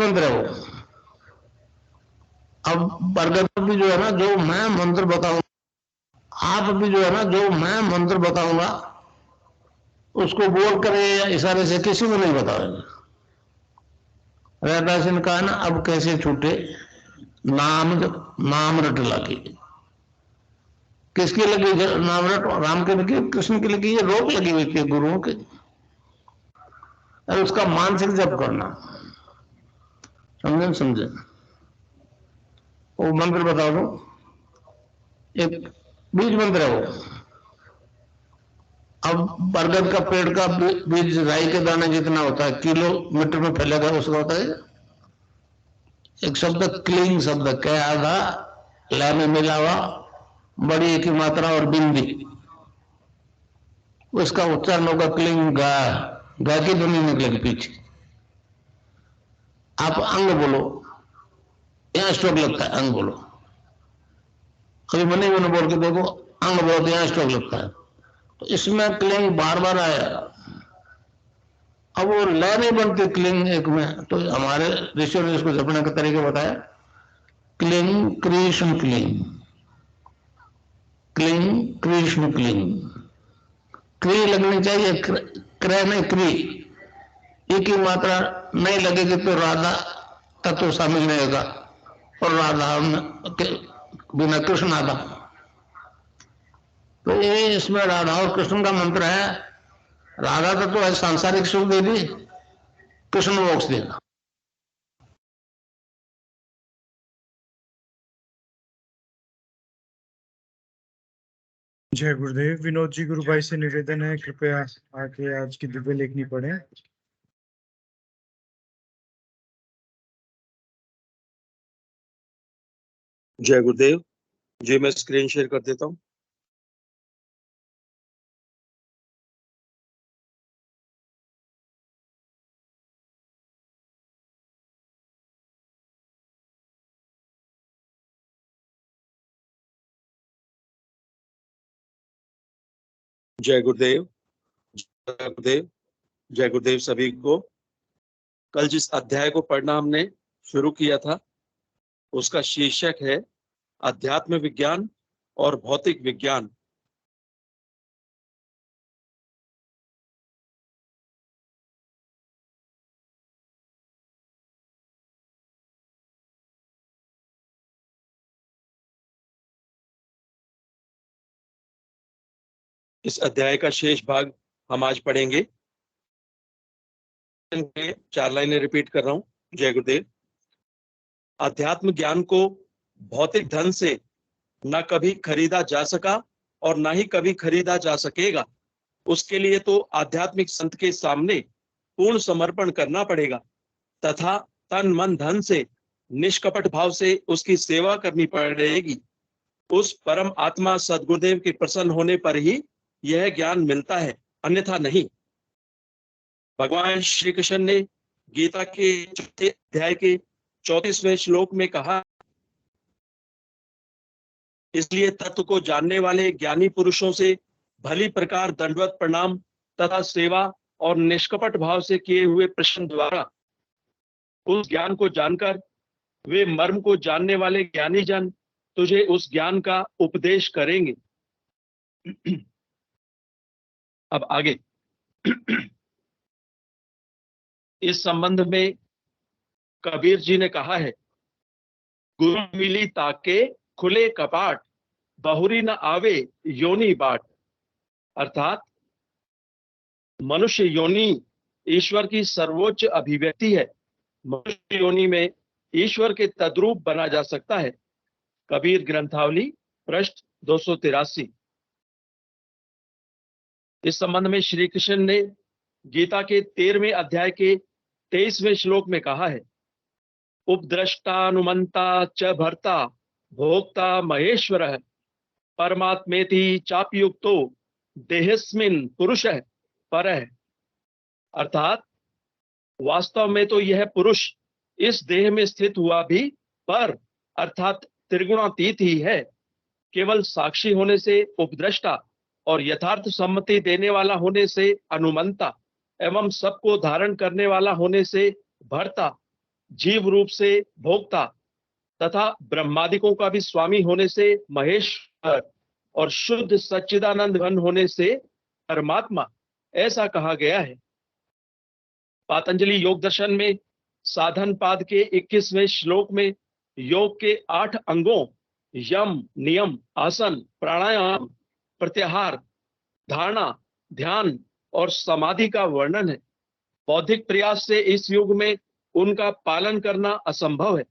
मंत्र है वो। अब बरगद भी जो है ना, जो मैं मंत्र बताऊंगा, आप भी जो है ना, जो मैं मंत्र बताऊंगा उसको बोल कर या इशारे से किसी को नहीं बताओगे। रैदास ने कहा ना, अब कैसे छूटे नाम, नाम रट लगी। किसकी लगी नाम रट? राम की लगी, कृष्ण की लगी, ये रोक लगी हुई थी गुरुओं की। और उसका मानसिक जप करना, समझे समझे। वो मंत्र बता दो, एक बीज मंत्र है वो। अब बरगद का पेड़ का बीज राई के दाने जितना होता है, किलोमीटर में फैलेगा उसका होता है। एक शब्द क्लीन शब्द क्या आधा ला में मिला हुआ, बड़ी एक ही मात्रा और बिंदी, उसका उच्चारण होगा क्लीन गा। गा की ध्वनि निकलेगी पीछे। आप अंग बोलो, यहां स्ट्रोक लगता है, अंग बोलो। कभी मनी मैंने बोल के देखो, अंग बोलो तो यहां स्ट्रोक लगता है। तो इसमें क्लिंग बार बार आया। अब वो लय नहीं बनती क्लिंग एक में, तो हमारे ऋषियों ने इसको जपने का तरीका बताया। Cling Krishna cling, cling Krishna cling. क्री लगनी चाहिए, क्रय नहीं क्री। एक ही मात्रा नहीं लगेगी तो राधा तत्व शामिल नहीं होगा, और राधा बिना कृष्ण आधा। तो ये इसमें राधा और कृष्ण का मंत्र है। राधा तत्व है सांसारिक सुख दे दी, कृष्ण मोक्ष देगा। जय गुरुदेव। विनोद जी, गुरु भाई से निवेदन है कृपया आके आज की दिव्य लेखनी पढ़े। जय गुरुदेव जी, मैं स्क्रीन शेयर कर देता हूँ। जय गुरुदेव, जय गुरुदेव, जय गुरुदेव सभी को। कल जिस अध्याय को पढ़ना हमने शुरू किया था उसका शीर्षक है अध्यात्म विज्ञान और भौतिक विज्ञान। इस अध्याय का शेष भाग हम आज पढ़ेंगे। 4 लाइनें रिपीट कर रहा हूं। जय गुरुदेव। अध्यात्म ज्ञान को भौतिक धन से न कभी खरीदा जा सका और न ही कभी खरीदा जा सकेगा। उसके लिए तो आध्यात्मिक संत के सामने पूर्ण समर्पण करना पड़ेगा तथा तन मन धन से निष्कपट भाव से उसकी सेवा करनी पड़ेगी। उस परम आत्मा सदगुरुदेव के प्रसन्न होने पर ही यह ज्ञान मिलता है, अन्यथा नहीं। भगवान श्री कृष्ण ने गीता के 4 अध्याय के 34वें श्लोक में कहा, इसलिए तत्व को जानने वाले ज्ञानी पुरुषों से भली प्रकार दंडवत प्रणाम तथा सेवा और निष्कपट भाव से किए हुए प्रश्न द्वारा उस ज्ञान को जानकर वे मर्म को जानने वाले ज्ञानी जन तुझे उस ज्ञान का उपदेश करेंगे। अब आगे इस संबंध में कबीर जी ने कहा है, गुरु मिली ताके खुले कपाट, बहुरी न आवे योनि बाट। अर्थात मनुष्य योनि ईश्वर की सर्वोच्च अभिव्यक्ति है। मनुष्य योनि में ईश्वर के तद्रूप बना जा सकता है। कबीर ग्रंथावली पृष्ठ 283। इस संबंध में श्री कृष्ण ने गीता के 13वें अध्याय के 23वें श्लोक में कहा है, उपद्रष्टानुमंता च भर्ता भोक्ता महेश्वरः परमात्मेति चाप्युक्तो देहस्मिन् पुरुषः परः। अर्थात वास्तव में तो यह पुरुष इस देह में स्थित हुआ भी पर अर्थात त्रिगुणातीत ही है। केवल साक्षी होने से उपद्रष्टा और यथार्थ सम्मति देने वाला होने से अनुमंता एवं सबको धारण करने वाला होने से भर्ता जीव रूप से भोक्ता तथा ब्रह्मादिकों का भी स्वामी होने से महेश्वर और शुद्ध सच्चिदानंद घन होने से परमात्मा, ऐसा कहा गया है। पातंजलि योग दर्शन में साधन पाद के 21वें श्लोक में योग के 8 अंगों यम, नियम, आसन, प्राणायाम, प्रत्याहार, धारणा, ध्यान और समाधि का वर्णन है। बौद्धिक प्रयास से इस युग में उनका पालन करना असंभव है।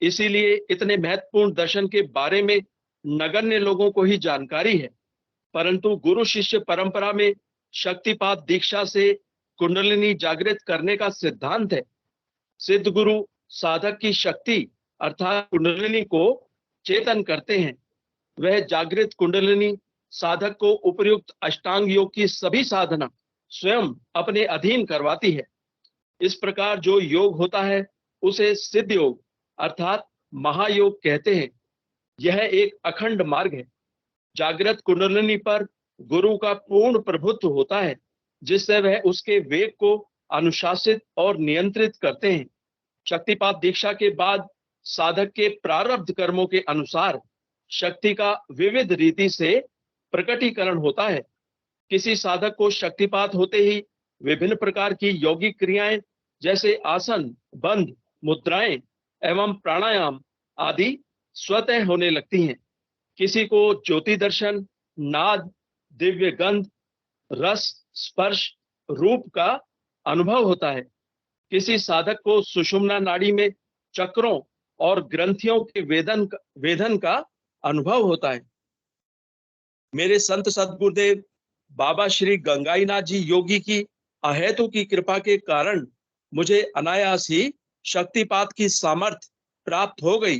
इसीलिए इतने महत्वपूर्ण दर्शन के बारे में नगण्य लोगों को ही जानकारी है, परंतु गुरु शिष्य परंपरा में शक्तिपात दीक्षा से कुंडलिनी जागृत करने का सिद्धांत है। सिद्ध गुरु साधक की शक्ति अर्थात कुंडलिनी को चेतन करते हैं। वह जागृत कुंडलिनी साधक को उपयुक्त अष्टांग योग की सभी साधना स्वयं अपने अधीन करवाती है। इस प्रकार जो योग होता है उसे सिद्ध योग अर्थात महायोग कहते हैं। यह एक अखंड मार्ग है। जागृत कुंडलिनी पर गुरु का पूर्ण प्रभुत्व होता है, जिससे वह उसके वेग को अनुशासित और नियंत्रित करते हैं। शक्तिपात दीक्षा के बाद साधक के प्रारब्ध कर्मों के अनुसार शक्ति का विविध रीति से प्रकटीकरण होता है। किसी साधक को शक्तिपात होते ही विभिन्न प्रकार की यौगिक क्रियाएं जैसे आसन, बंध, मुद्राएं एवं प्राणायाम आदि स्वतः होने लगती हैं। किसी को ज्योति दर्शन, नाद, दिव्य गंध, रस, स्पर्श, रूप का अनुभव होता है। किसी साधक को सुषुम्ना नाड़ी में चक्रों और ग्रंथियों के वेदन का अनुभव होता है। मेरे संत सद्गुरुदेव बाबा श्री गंगाईनाथ जी योगी की अहेतु की कृपा के कारण मुझे अनायास ही शक्तिपात की सामर्थ्य प्राप्त हो गई।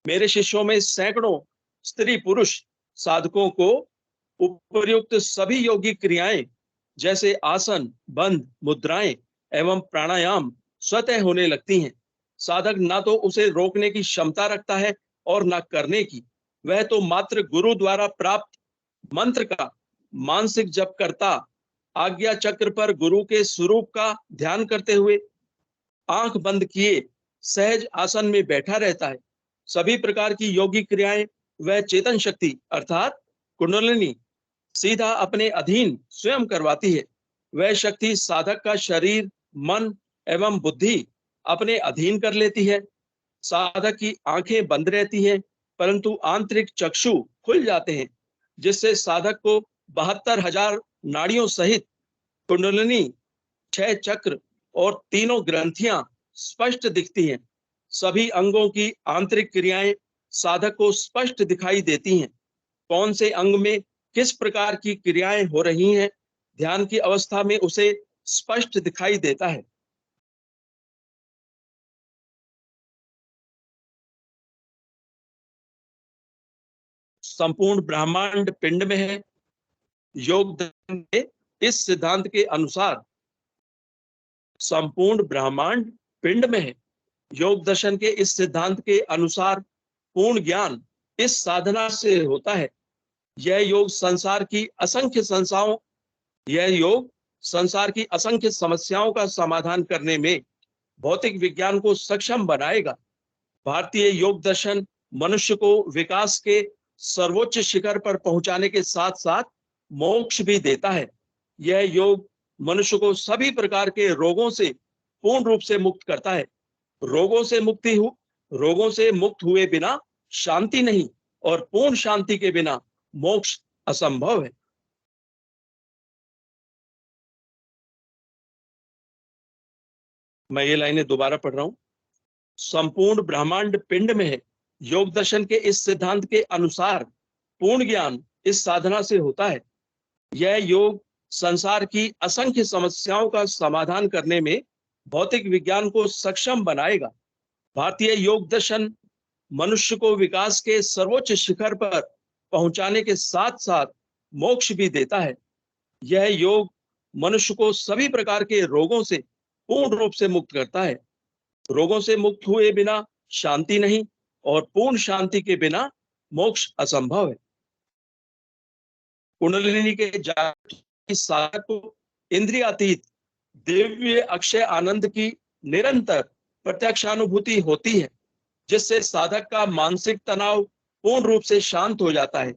मेरे शिष्यों में सैकड़ों स्त्री पुरुष साधकों को उपयुक्त सभी योगिक क्रियाएं जैसे आसन, बंध, मुद्राएं एवं प्राणायाम स्वतः होने लगती हैं। साधक ना तो उसे रोकने की क्षमता रखता है और ना करने की। वह तो मात्र गुरु द्वारा प्राप्त मंत्र का मानसिक जप करता, आज्ञा चक्र पर गुरु के स्वरूप का ध्यान करते हुए आंख बंद किए सहज आसन में बैठा रहता है। सभी प्रकार की योगिक क्रियाएं वह चेतन शक्ति अर्थात कुंडलिनी सीधा अपने अधीन स्वयं करवाती है। वह शक्ति साधक का शरीर, मन एवं बुद्धि अपने अधीन कर लेती है। साधक की आंखें बंद रहती हैं, परंतु आंतरिक चक्षु खुल जाते हैं, जिससे साधक को 72,000 नाड़ियों सहित कुंडलिनी, 6 चक्र और तीनों ग्रंथियां स्पष्ट दिखती हैं। सभी अंगों की आंतरिक क्रियाएं साधक को स्पष्ट दिखाई देती हैं। कौन से अंग में किस प्रकार की क्रियाएं हो रही हैं, ध्यान की अवस्था में उसे स्पष्ट दिखाई देता है। संपूर्ण ब्रह्मांड पिंड में है। योग दर्शन के इस सिद्धांत के अनुसार संपूर्ण ब्रह्मांड पिंड में है। योग दर्शन के इस सिद्धांत के अनुसार पूर्ण ज्ञान इस साधना से होता है। यह योग संसार की असंख्य समस्याओं का समाधान करने में भौतिक विज्ञान को सक्षम बनाएगा। भारतीय योग दर्शन मनुष्य को विकास के सर्वोच्च शिखर पर पहुंचाने के साथ साथ मोक्ष भी देता है। यह योग मनुष्य को सभी प्रकार के रोगों से पूर्ण रूप से मुक्त करता है। रोगों से मुक्त हुए बिना शांति नहीं और पूर्ण शांति के बिना मोक्ष असंभव है। मैं ये लाइनें दोबारा पढ़ रहा हूं। संपूर्ण ब्रह्मांड पिंड में है। योग दर्शन के इस सिद्धांत के अनुसार पूर्ण ज्ञान इस साधना से होता है। यह योग संसार की असंख्य समस्याओं का समाधान करने में भौतिक विज्ञान को सक्षम बनाएगा। भारतीय योग दर्शन मनुष्य को विकास के सर्वोच्च शिखर पर पहुंचाने के साथ साथ मोक्ष भी देता है। यह योग मनुष्य को सभी प्रकार के रोगों से पूर्ण रूप से मुक्त करता है। रोगों से मुक्त हुए बिना शांति नहीं और पूर्ण शांति के बिना मोक्ष असंभव है। कुंडलिनी के जागृत साधक को इंद्रियातीत दिव्य अक्षय आनंद की निरंतर प्रत्यक्षानुभूति होती है, जिससे साधक का मानसिक तनाव पूर्ण रूप से शांत हो जाता है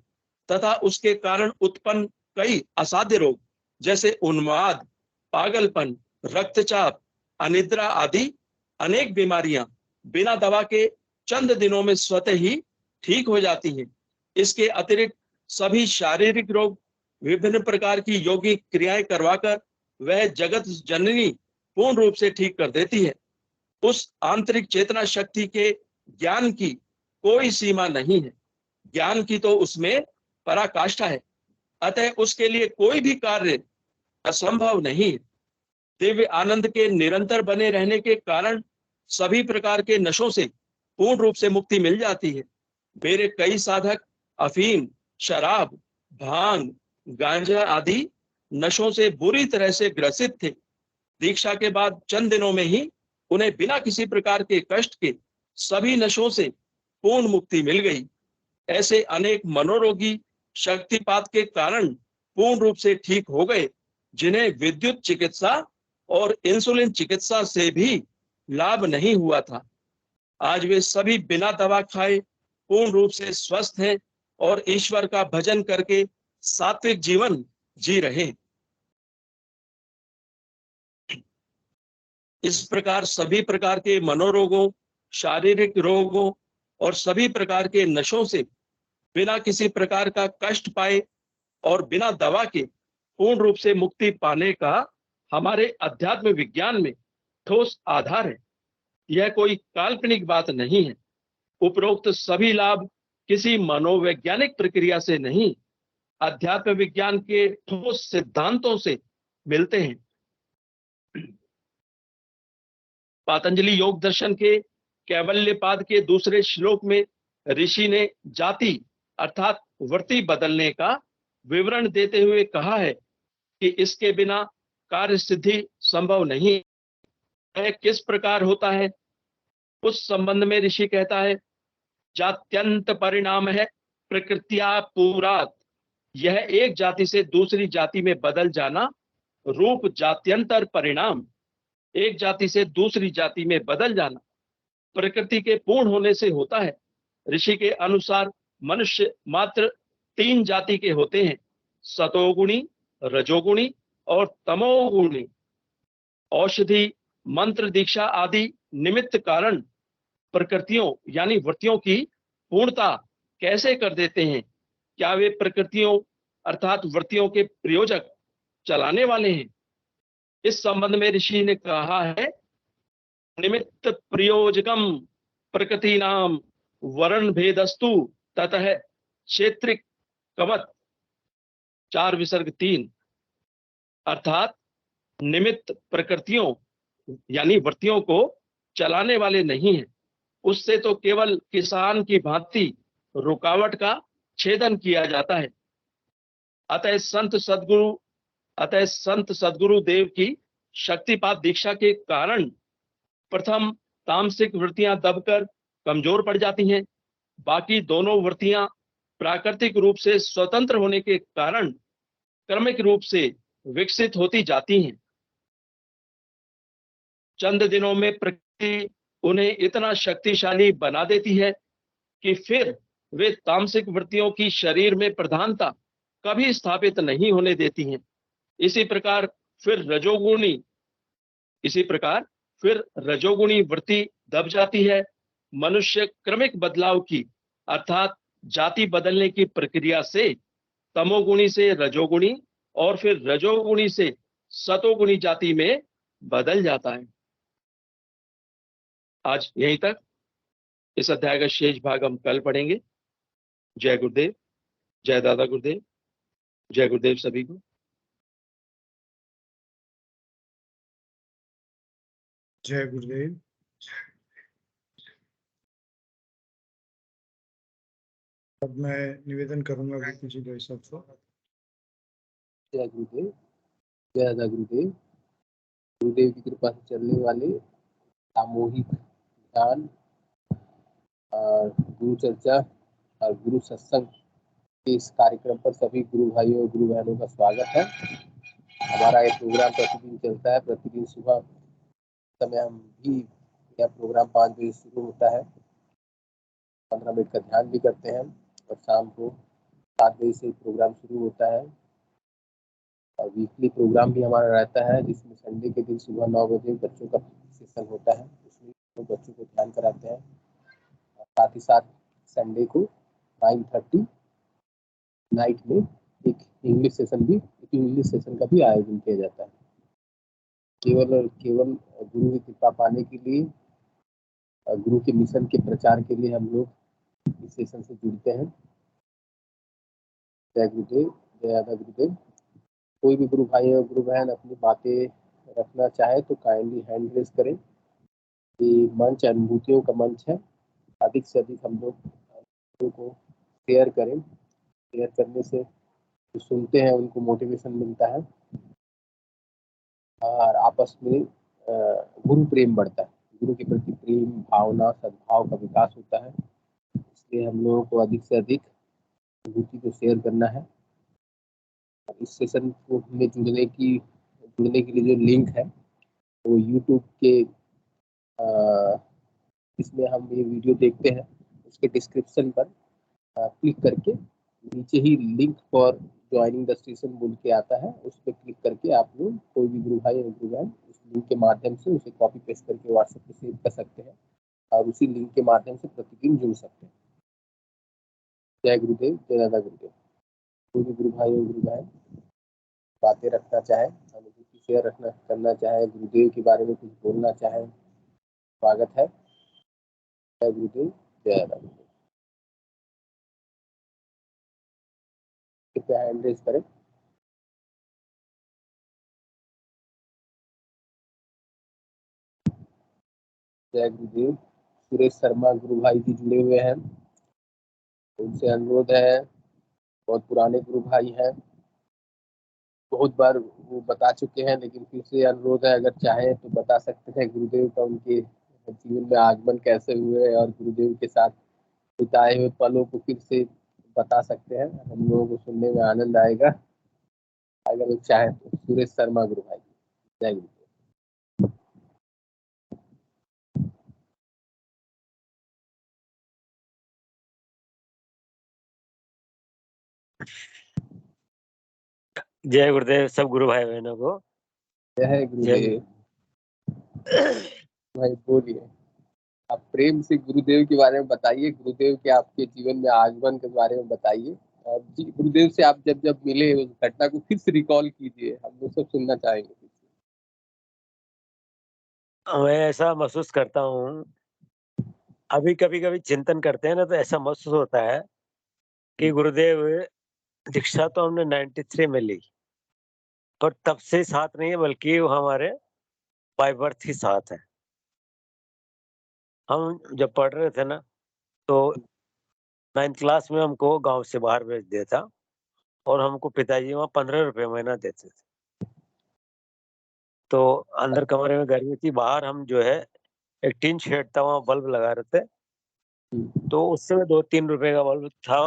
तथा उसके कारण उत्पन्न कई असाध्य रोग जैसे उन्माद, पागलपन, रक्तचाप, अनिद्रा आदि अनेक बीमारियां बिना दवा के चंद दिनों में स्वतः ही ठीक हो जाती हैं। इसके अतिरिक्त सभी शारीरिक रोग विभिन्न प्रकार की योगिक क्रियाएं करवाकर वह जगत जननी पूर्ण रूप से ठीक कर देती है। उस आंतरिक चेतना शक्ति के ज्ञान की कोई सीमा नहीं है। ज्ञान की तो उसमें पराकाष्ठा है, अतः उसके लिए कोई भी कार्य असंभव नहीं है। दिव्य आनंद के निरंतर बने रहने के कारण सभी प्रकार के नशों से पूर्ण रूप से मुक्ति मिल जाती है। मेरे कई साधक अफीम, शराब, भांग, गांजा आदि नशों से बुरी तरह से ग्रसित थे। दीक्षा के बाद चंद दिनों में ही उन्हें बिना किसी प्रकार के कष्ट के सभी नशों से पूर्ण मुक्ति मिल गई। ऐसे अनेक मनोरोगी शक्तिपात के कारण पूर्ण रूप से ठीक हो गए, जिन्हें विद्युत चिकित्सा और इंसुलिन चिकित्सा से भी लाभ नहीं हुआ था। आज वे सभी बिना दवा खाए पूर्ण रूप से स्वस्थ हैं और ईश्वर का भजन करके सात्विक जीवन जी रहे हैं। इस प्रकार सभी प्रकार के मनोरोगों, शारीरिक रोगों और सभी प्रकार के नशों से बिना किसी प्रकार का कष्ट पाए और बिना दवा के पूर्ण रूप से मुक्ति पाने का हमारे अध्यात्म विज्ञान में ठोस आधार है। यह कोई काल्पनिक बात नहीं है। उपरोक्त सभी लाभ किसी मनोवैज्ञानिक प्रक्रिया से नहीं, अध्यात्म विज्ञान के ठोस सिद्धांतों से मिलते हैं। पातंजलि योग दर्शन के कैवल्यपाद के दूसरे श्लोक में ऋषि ने जाति अर्थात वृत्ति बदलने का विवरण देते हुए कहा है कि इसके बिना कार्य सिद्धि संभव नहीं है। किस प्रकार होता है? उस संबंध में ऋषि कहता है, जात्यंत परिणाम है प्रकृत्या पूरात। यह एक जाति से दूसरी जाति में बदल जाना रूप जात्यंतर परिणाम, एक जाति से दूसरी जाति में बदल जाना प्रकृति के पूर्ण होने से होता है। ऋषि के अनुसार मनुष्य मात्र 3 जाति के होते हैं, सतोगुणी, रजोगुणी और तमोगुणी। औषधि, मंत्र, दीक्षा आदि निमित्त कारण प्रकृतियों यानी वृत्तियों की पूर्णता कैसे कर देते हैं? क्या वे प्रकृतियों अर्थात वृत्तियों के प्रयोजक, चलाने वाले हैं? इस संबंध में ऋषि ने कहा है, निमित्त प्रयोजकम प्रकृति नाम वर्ण भेदस्तु ततः क्षेत्रिक कवत 4 विसर्ग 3। अर्थात निमित्त प्रकृतियों यानी वृत्तियों को चलाने वाले नहीं है, उससे तो केवल किसान की भांति रुकावट का छेदन किया जाता है। अतः संत सद्गुरु देव की शक्तिपात दीक्षा के कारण प्रथम तामसिक वृत्तियां दबकर कमजोर पड़ जाती हैं। बाकी दोनों वृत्तियां प्राकृतिक रूप से स्वतंत्र होने के कारण क्रमिक रूप से विकसित होती जाती हैं। चंद दिनों में प्रकृति उन्हें इतना शक्तिशाली बना देती है कि फिर वे तामसिक वृत्तियों की शरीर में प्रधानता कभी स्थापित नहीं होने देती हैं। इसी प्रकार फिर रजोगुणी वृत्ति दब जाती है। मनुष्य क्रमिक बदलाव की अर्थात जाति बदलने की प्रक्रिया से तमोगुणी से रजोगुणी और फिर रजोगुणी से सतोगुणी जाति में बदल जाता है। आज यहीं तक। इस अध्याय का शेष भाग हम कल पढ़ेंगे। जय गुरुदेव, जय दादा गुरुदेव, जय गुरुदेव सभी को। जय गुरुदेव। अब मैं निवेदन करूंगा विपी जी भाई साहब को। जय गुरुदेव, जय दादा गुरुदेव। गुरुदेव की कृपा से चलने वाले सामूहिक ध्यान और गुरु चर्चा और गुरु सत्संग के इस कार्यक्रम पर सभी गुरु भाइयों और गुरु बहनों का स्वागत है। हमारा ये प्रोग्राम प्रतिदिन चलता है। प्रतिदिन सुबह समय हम भी यह प्रोग्राम 5 बजे शुरू होता है। 15 मिनट का ध्यान भी करते हैं और शाम को 7 बजे से प्रोग्राम शुरू होता है। और वीकली प्रोग्राम भी हमारा रहता है, जिसमें संडे के दिन सुबह 9 बजे बच्चों का सेशन होता है। उसमें तो बच्चों को ध्यान कराते हैं। और साथ ही साथ संडे को 9:30 नाइट में एक इंग्लिश सेशन का भी आयोजन किया जाता है। केवल और केवल गुरु की कृपा पाने के लिए, गुरु के मिशन के प्रचार के लिए हम लोग इस सेशन से जुड़ते हैं। जय गुरुदेव, जय दादा गुरुदेव। कोई भी गुरु भाई और गुरु बहन अपनी बातें रखना चाहे तो काइंडली हैंड रेज करें। ये मंच अनुभूतियों का मंच है। अधिक से अधिक हम लोग को शेयर करें। शेयर करने से जो सुनते हैं उनको मोटिवेशन मिलता है और आपस में गुरु प्रेम बढ़ता है। गुरु के प्रति प्रेम, भावना, सद्भाव का विकास होता है। इसलिए हम लोगों को अधिक से अधिक अनुभूति को शेयर करना है। इस सेशन को में जुड़ने के लिए जो लिंक है वो यूट्यूब के इसमें हम ये वीडियो देखते हैं, उसके डिस्क्रिप्शन पर क्लिक करके नीचे ही link for joining the session बोल के आता है। उस पर क्लिक करके आप लोग कोई भी गुरु भाई और गुरु बहन उस लिंक के माध्यम से उसे कॉपी पेस्ट करके व्हाट्सएप पे सेव कर सकते हैं और उसी लिंक के माध्यम से प्रतिदिन जुड़ सकते हैं। जय गुरुदेव, जय दादा गुरुदेव। कोई भी गुरु भाई और गुरु बहन बातें रखना चाहे, अनुभूति शेयर करना चाहे, गुरुदेव के बारे में कुछ बोलना चाहे, स्वागत है। जय गुरुदेव, जय दादा गुरुदेव। कृपया हैंड रेज करें। जय गुरुदेव। सुरेश शर्मा गुरु भाई जी जुड़े हुए हैं। उनसे अनुरोध है, बहुत पुराने गुरु भाई हैं, बहुत बार वो बता चुके हैं, लेकिन फिर से अनुरोध है, अगर चाहे तो बता सकते हैं गुरुदेव का उनके जीवन में आगमन कैसे हुए और गुरुदेव के साथ बिताए हुए पलों को फिर से बता सकते हैं। हम लोगों को सुनने में आनंद आएगा अगर वो चाहे तो। सुरेश शर्मा गुरु भाई, जय गुरुदेव। जय गुरुदेव सब गुरु भाई बहनों को। जय गुरुदेव। भाई बोलिए, आप प्रेम से गुरुदेव के बारे में बताइए, गुरुदेव के आपके जीवन में आगमन के बारे में बताइए। और जी गुरुदेव से आप जब जब मिले उस घटना को फिर से रिकॉल कीजिए, हम लोग सब सुनना चाहेंगे। मैं ऐसा महसूस करता हूँ, अभी कभी-कभी चिंतन करते हैं ना तो ऐसा महसूस होता है कि गुरुदेव दीक्षा तो हमने 93 में ली, पर तब से साथ नहीं है बल्कि वो हमारे बाय बर्थ ही साथ है। हम जब पढ़ रहे थे ना तो 9th क्लास में हमको गाँव से बाहर भेज दिया था और हमको पिताजी वहाँ 15 रुपए महीना देते थे। तो अंदर कमरे में गर्मी थी, बाहर हम जो है एक टीन शेड था, वहाँ बल्ब लगा रहे थे। तो उस समय 2-3 रुपए का बल्ब था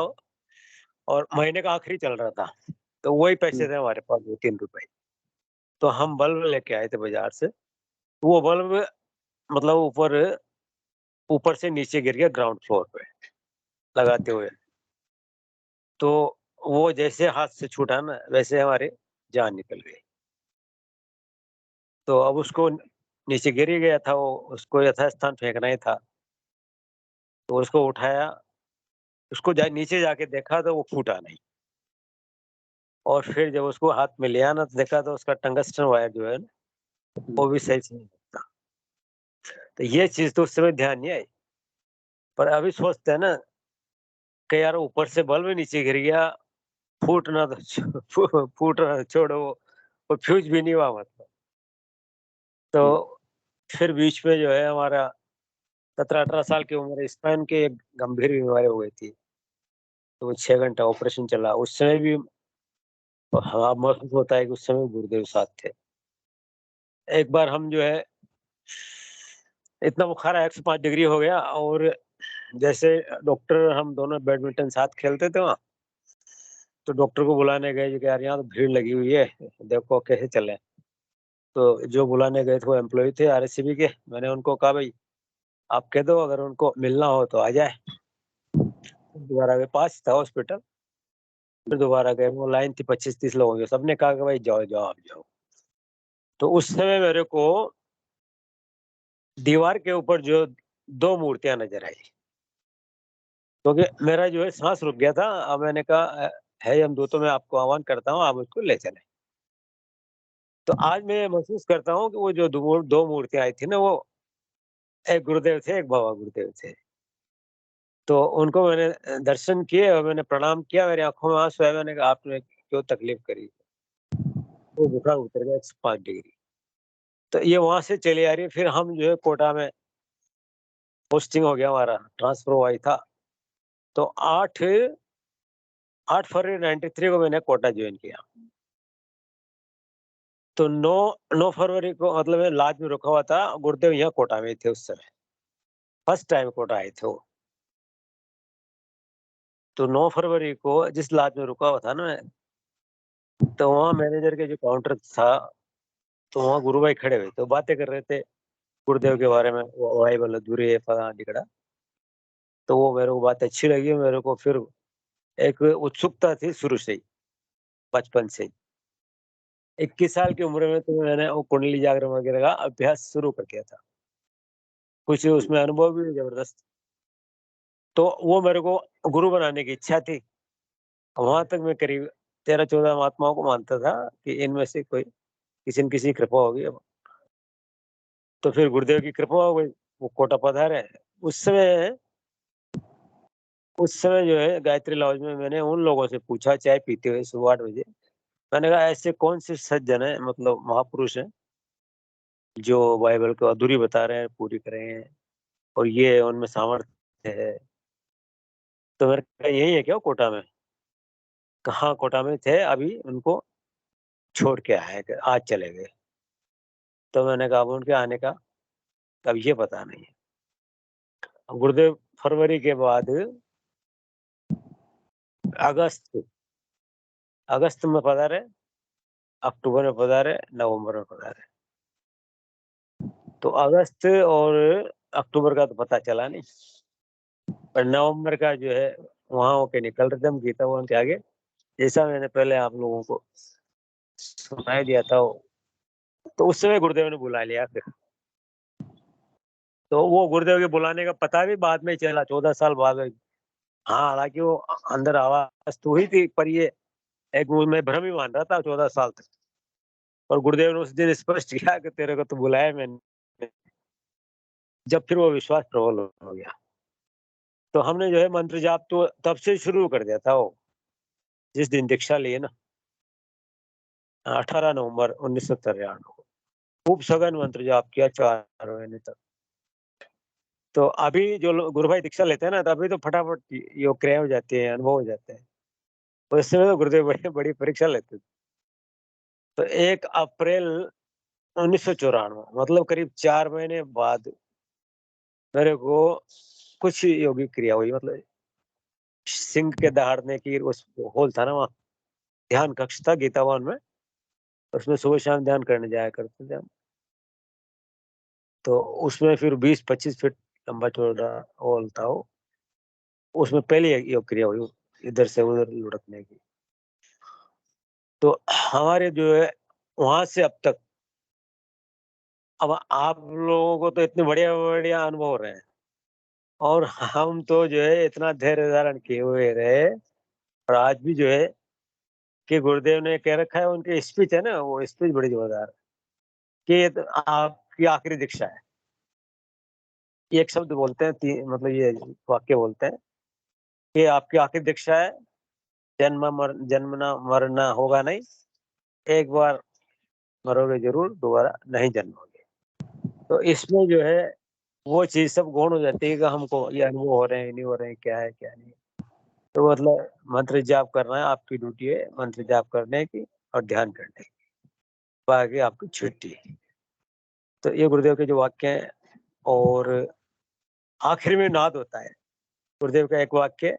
और महीने का आखिरी चल रहा था, तो वही पैसे थे हमारे पास 2-3 रुपए। तो हम बल्ब लेके आए थे बाज़ार से, वो बल्ब मतलब ऊपर से नीचे गिर गया ग्राउंड फ्लोर पे लगाते हुए। तो वो जैसे हाथ से छूटा ना वैसे हमारी जान निकल गई। तो अब उसको नीचे गिर ही गया था वो, उसको यथास्थान फेंकना ही था। तो उसको उठाया, उसको नीचे जाके देखा तो वो फूटा नहीं। और फिर जब उसको हाथ में लिया ना तो देखा तो उसका टंगस्टन वायर जो है ना, वो भी सही से नहीं था। तो ये चीज़ तो उस समय ध्यान नहीं आई। पर अभी सोचते हैं ना कि यार ऊपर से बल्ब नीचे गिर गया, फूटना तो फूटना तो छोड़ो, वो फ्यूज भी नहीं हुआ मतलब। तो फिर बीच में जो है हमारा 17-18 साल की उम्र, स्पाइन की एक गंभीर बीमारी हो गई थी। तो 6 घंटा ऑपरेशन चला। उस समय भी हाँ, महसूस होता है कि उस समय गुरुदेव साथ थे। एक बार हम जो है इतना बुखार आया 105 डिग्री हो गया और जैसे डॉक्टर, हम दोनों बैडमिंटन साथ खेलते थे वहाँ, तो डॉक्टर को बुलाने गए कि यार यहाँ तो भीड़ लगी हुई है, देखो कैसे चलें। तो जो बुलाने गए थे वो एम्प्लॉयी थे आरएससीबी के। मैंने उनको कहा भाई आप कह दो अगर उनको मिलना हो तो आ जाए। दोबारा गए, पास था हॉस्पिटल, फिर दोबारा गए, वो लाइन थी 25-30 लोगों की, सबने कहा कि भाई जाओ जाओ आप जाओ। तो उस समय मेरे को दीवार के ऊपर जो 2 मूर्तियां नजर आई, क्योंकि मेरा जो है सांस रुक गया था। अब मैंने कहा है यमदूतों, मैं आपको आह्वान करता हूँ, आप उसको ले चलें। तो आज मैं महसूस करता हूँ कि वो जो 2 मूर्तियां आई थी ना, वो एक गुरुदेव थे, एक बाबा गुरुदेव थे। तो उनको मैंने दर्शन किए और मैंने प्रणाम किया, मेरी आँखों में आँसू आए, मैंने कहा आपने क्यों तकलीफ करी? वो बुखार उतर गया 105 डिग्री। तो ये वहाँ से चली आ रही है, फिर हम जो है कोटा में पोस्टिंग हो गया, हमारा ट्रांसफर हुआ ही था। तो 8 फरवरी 93 को मैंने कोटा जॉइन किया। तो 9 फरवरी को मतलब मैं लॉज में रुका हुआ था, गुरुदेव यहाँ कोटा में थे उस समय, फर्स्ट टाइम कोटा आए थे वो। तो 9 फरवरी को जिस लॉज में रुका हुआ था ना मैं, तो वहाँ मैनेजर के जो काउंटर था, तो वहाँ गुरु भाई खड़े हुए, तो बातें कर रहे थे गुरुदेव के बारे में, वो भाई बोला दूरी है फलाना टिकड़ा। तो वो मेरे को बात अच्छी लगी, मेरे को फिर एक उत्सुकता थी शुरू से ही, बचपन से ही। 21 साल की उम्र में तो मैंने वो कुंडली जागरण वगैरह का अभ्यास शुरू कर दिया था। कुछ उसमें अनुभव भी जबरदस्त। तो वो मेरे को गुरु बनाने की इच्छा थी। वहाँ तक मैं करीब 13-14 महात्माओं को मानता था कि इनमें से कोई किसी न किसी की कृपा होगी अब। तो फिर गुरुदेव की कृपा हो गई, वो कोटा पधारे। उस समय उस समय जो है गायत्री लॉज में मैंने उन लोगों से पूछा चाय पीते हुए सुबह 8 बजे, मैंने कहा ऐसे कौन से सज्जन हैं, मतलब महापुरुष हैं, जो बाइबल को अधूरी बता रहे हैं, पूरी कर रहे हैं और ये उनमें सामर्थ्य है। तो मैंने कहा यही है क्या वो कोटा में? कहाँ कोटा में थे, अभी उनको छोड़ के आए, आज चले गए। तो मैंने कहा अब उनके आने का अब ये पता नहीं है। गुरुदेव फरवरी के बाद अगस्त अगस्त में पधारे, अक्टूबर में पधारे, नवंबर में पधारे। तो अगस्त और अक्टूबर का तो पता चला नहीं, पर नवंबर का जो है वहाँ होके निकल रहे थे हम गीता भवन के आगे, जैसा मैंने पहले आप लोगों को सुनाई दिया था वो। तो उस समय गुरुदेव ने बुला लिया फिर। तो वो गुरुदेव के बुलाने का पता भी बाद में चला, 14 साल बाद। हाँ, हालांकि वो अंदर आवाज तो हुई थी, पर ये एक वो मैं भ्रम ही मान रहा था 14 साल तक। और गुरुदेव ने उस दिन स्पष्ट किया कि तेरे को तो बुलाया मैंने। जब फिर वो विश्वास प्रबल हो गया, तो हमने जो है मंत्र जाप तो तब से शुरू कर दिया था वो, जिस दिन दीक्षा ली है ना, 18 नवंबर 1993 को खूब सघन मंत्र जाप किया 4 महीने तक। तो अभी जो गुरु भाई दीक्षा लेते हैं ना, तो अभी तो फटाफट ये क्रिया हो जाती है, अनुभव हो जाते हैं। उस समय तो गुरुदेव बड़ी बड़ी परीक्षा लेते थे। तो 1 अप्रैल 1994, मतलब करीब 4 महीने बाद मेरे को कुछ योगिक क्रिया हुई, मतलब सिंह के दहाड़ने की उस हॉल था ना वहाँ, ध्यान कक्ष था गीता भवन में, उसमें सुबह शाम ध्यान करने जाया करते थे हम। तो उसमें फिर 20-25 फीट लंबा चौड़ा हॉल था वो, उसमें पहली योग क्रिया हुई इधर से उधर लुढ़कने की। तो हमारे जो है वहां से अब तक, अब आप लोगों को तो इतने बढ़िया बढ़िया अनुभव हो रहे हैं, और हम तो जो है इतना धैर्य धारण किए हुए रहे। और आज भी जो है कि गुरुदेव ने कह रखा है, उनकी स्पीच है ना, वो स्पीच बड़ी जोरदार है कि ये तो आपकी आखिरी दीक्षा है। ये एक शब्द बोलते हैं, मतलब ये वाक्य बोलते हैं कि आपकी आखिरी दीक्षा है, जन्मना मरना होगा नहीं, एक बार मरोगे जरूर, दोबारा नहीं जन्मोगे। तो इसमें जो है वो चीज सब गौण हो जाती है कि हमको ये अनुभव हो रहे हैं, नहीं हो रहे हैं, क्या है क्या नहीं। तो मतलब मंत्र जाप करना है, आपकी ड्यूटी है मंत्र जाप करने की और ध्यान करने की, बाकी आपकी छुट्टी है। तो ये गुरुदेव के जो वाक्य हैं। और आखिर में नाद होता है गुरुदेव का एक वाक्य,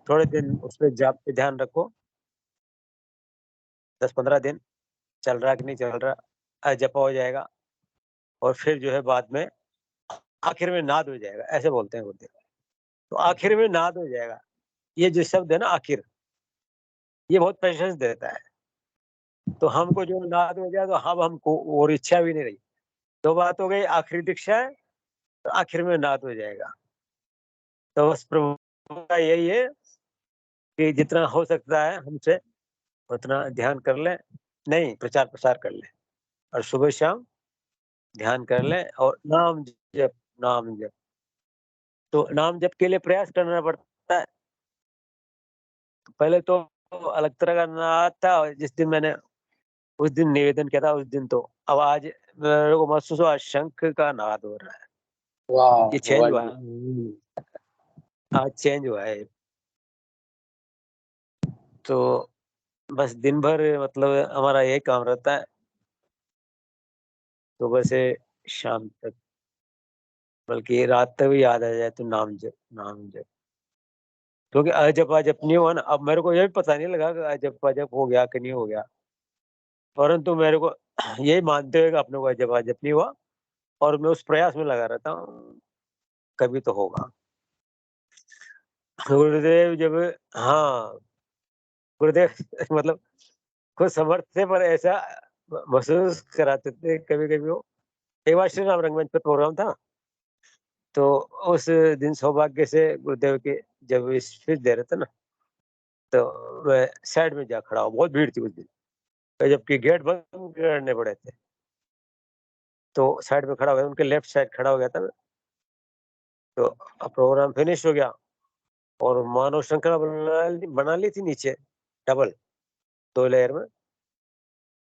थोड़े दिन उस पर जाप पे ध्यान रखो, 10-15 दिन चल रहा कि नहीं चल रहा, जपा हो जाएगा। और फिर जो है बाद में आखिर में नाद हो जाएगा, ऐसे बोलते हैं गुरुदेव। तो आखिर में नाद हो जाएगा, ये जो शब्द है ना आखिर, ये बहुत पेशेंस देता है। तो हमको जो नाद हो जाए तो अब हमको और इच्छा भी नहीं रही। 2 बात हो गई, आखिरी दीक्षा है, तो आखिर में नाद हो जाएगा। तो बस प्रभु का यही है कि जितना हो सकता है हमसे उतना ध्यान कर लें, नहीं प्रचार-प्रसार कर लें और सुबह-शाम ध्यान कर लें और नाम जप। तो नाम जप के लिए प्रयास करना पड़ता है। पहले तो अलग तरह का नाद था और जिस दिन मैंने उस दिन निवेदन किया था उस दिन तो, अब आज मेरे को महसूस हुआ शंख का नाद हो रहा है। वाह ये चेंज हुआ है। वंडरफुल। आज चेंज हुआ है। तो बस दिन भर मतलब हमारा यही काम रहता है, सुबह से शाम तक, बल्कि रात तक भी याद आ जाए तो नाम जप। क्योंकि अजप-अजप नहीं हुआ ना, अब मेरे को ये भी पता नहीं लगा कि अजप-अजप हो गया कि नहीं हो गया। परंतु मेरे को यही मानते हुए कि अपने को अजप-अजप नहीं हुआ और मैं उस प्रयास में लगा रहता हूँ, कभी तो होगा। गुरुदेव जब हाँ, गुरुदेव मतलब खुद समर्थ थे पर ऐसा महसूस कराते थे कभी-कभी वो। एक बार श्री राम रंगमंच पे प्रोग्राम था, तो उस दिन सौभाग्य से गुरुदेव के जब स्पीच दे रहे थे ना, तो मैं साइड में जा खड़ा हुआ, बहुत भीड़ थी उस दिन, तो जबकि गेट बंद करने पड़े थे, तो साइड में खड़ा हो गया, उनके लेफ्ट साइड खड़ा हो गया था मैं, तो प्रोग्राम फिनिश हो गया और मानव श्रृंखला बना ली थी नीचे, डबल, 2 लेयर में,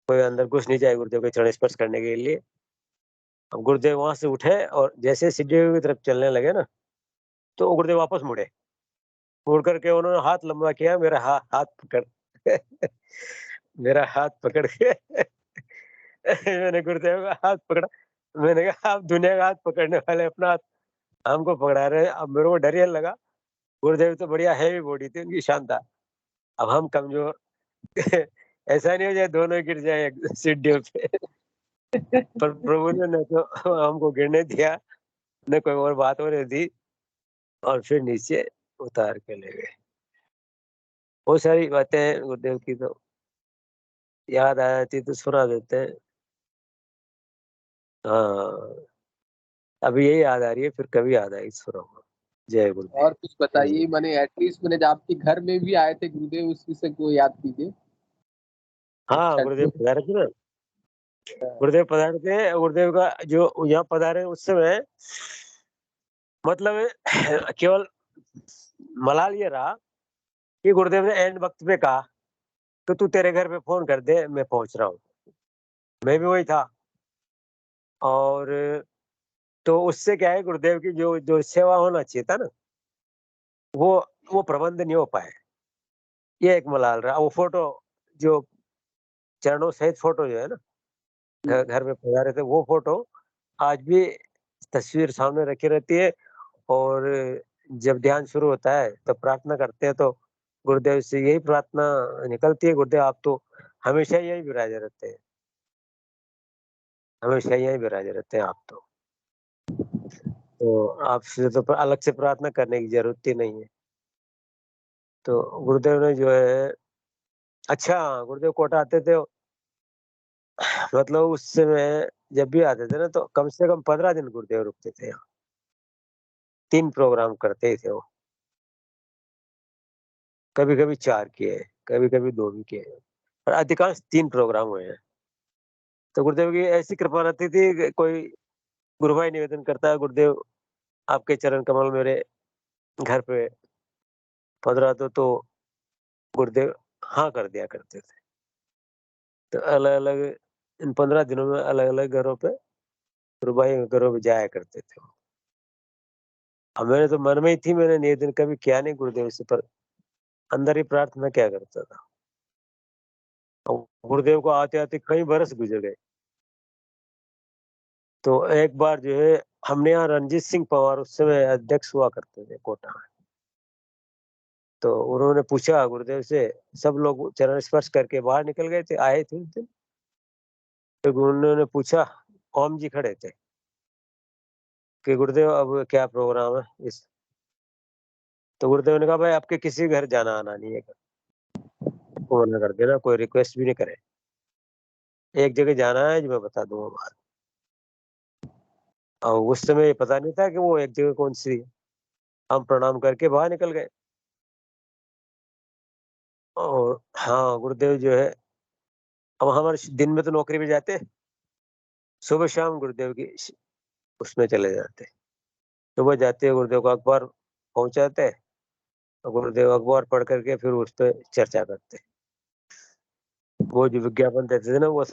कोई अंदर घुस नहीं जाए गुरुदेव के चरण स्पर्श करने के लिए। अब गुरुदेव वहाँ से उठे और जैसे सीढ़ियों की तरफ चलने लगे ना, तो गुरुदेव वापस मुड़े। मुड़ कर के उन्होंने हाथ लंबा किया, मेरा हाथ पकड़ मेरा हाथ पकड़ के मैंने गुरुदेव का हाथ पकड़ा। मैंने कहा, "आप दुनिया का हाथ पकड़ने वाले अपना हाथ हमको पकड़ा रहे हैं।" अब मेरे को डर ये लगा, गुरुदेव तो बढ़िया हैवी बॉडी थी उनकी, शानदार। अब हम कमज़ोर ऐसा नहीं हो जाए दोनों गिर जाएँ सीढ़ियों पे। पर प्रभु ने ना तो हमको गिरने दिया, ना कोई और बात होने दी और फिर नीचे उतार के ले गए। बहुत सारी बातें हैं गुरुदेव की तो याद आ जाती तो सुना देते हैं। हाँ, अभी यही याद आ रही है, फिर कभी याद आएगी तो सुनाऊँगा। जय गुरुदेव। और कुछ बताइए, माने एटलीस्ट मैंने जब आपके घर में भी आए थे गुरुदेव, उस विषय को याद कीजिए। हाँ, गुरुदेव पधारे थे ना, गुरुदेव पधारे थे, गुरुदेव का जो यहाँ पधारे उस समय मतलब केवल मलाल ये रहा कि गुरुदेव ने एंड वक़्त पे कहा, "तो तू तेरे घर पे फ़ोन कर दे, मैं पहुँच रहा हूँ।" मैं भी वही था और तो उससे क्या है गुरुदेव की जो जो सेवा होना चाहिए था ना, वो वो प्रबंध नहीं हो पाए। ये एक मलाल रहा। वो फ़ोटो जो चरणों सहित फ़ोटो जो है ना, घर में पधारे थे वो फ़ोटो आज भी तस्वीर सामने रखी रहती है और जब ध्यान शुरू होता है, तब प्रार्थना करते हैं तो गुरुदेव से यही प्रार्थना निकलती है, गुरुदेव आप तो हमेशा यहीं विराजे रहते हैं, हमेशा यहीं विराजे रहते हैं आप तो। तो आपसे तो अलग से प्रार्थना करने की ज़रूरत ही नहीं है। तो गुरुदेव ने जो है अच्छा गुरुदेव कोटा आते थे मतलब उस समय जब भी आते थे ना तो कम से कम 15 दिन गुरुदेव रुकते थे यहाँ। 3 प्रोग्राम करते ही थे वो। कभी-कभी 4 किए, कभी-कभी 2 भी किए, पर अधिकांश 3 प्रोग्राम हुए हैं। तो गुरुदेव की ऐसी कृपा रहती थी कि कोई गुरु भाई निवेदन करता है, गुरुदेव आपके चरण कमल मेरे घर पे पधरा तो गुरुदेव हाँ कर दिया करते थे। तो अलग-अलग इन 15 दिनों में अलग-अलग घरों पे गुरु भाई के घरों में जाया करते थे वो। अब मेरे तो मन में ही थी, मैंने निवेदन कभी किया नहीं गुरुदेव से, पर अंदर ही प्रार्थना किया करता था। और गुरुदेव को आते-आते कई बरस गुज़र गए। तो एक बार जो है हमने यहाँ रणजीत सिंह पंवार उस समय अध्यक्ष हुआ करते थे कोटा में। तो उन्होंने पूछा गुरुदेव से, सब लोग चरण स्पर्श करके बाहर निकल गए थे, आए थे उस दिन। तो उन्होंने पूछा, ओम जी खड़े थे। कि गुरुदेव अब क्या प्रोग्राम है इस। तो गुरुदेव ने कहा भाई आपके किसी घर जाना आना नहीं है, वो मना कर देना, कोई रिक्वेस्ट भी नहीं करे, एक जगह जाना है जो मैं बता दूंगा बात। और उस समय ये पता नहीं था कि वो एक जगह कौन सी है। हम प्रणाम करके बाहर निकल गए। और हाँ गुरुदेव जो है, अब हमारे दिन में तो नौकरी पे जाते, सुबह शाम गुरुदेव की उसमें चले जाते। सुबह जाते गुरुदेव को अखबार पहुंचाते, और गुरुदेव अखबार पढ़ करके फिर उस पर चर्चा करते। वो जो विज्ञापन देते थे ना, वो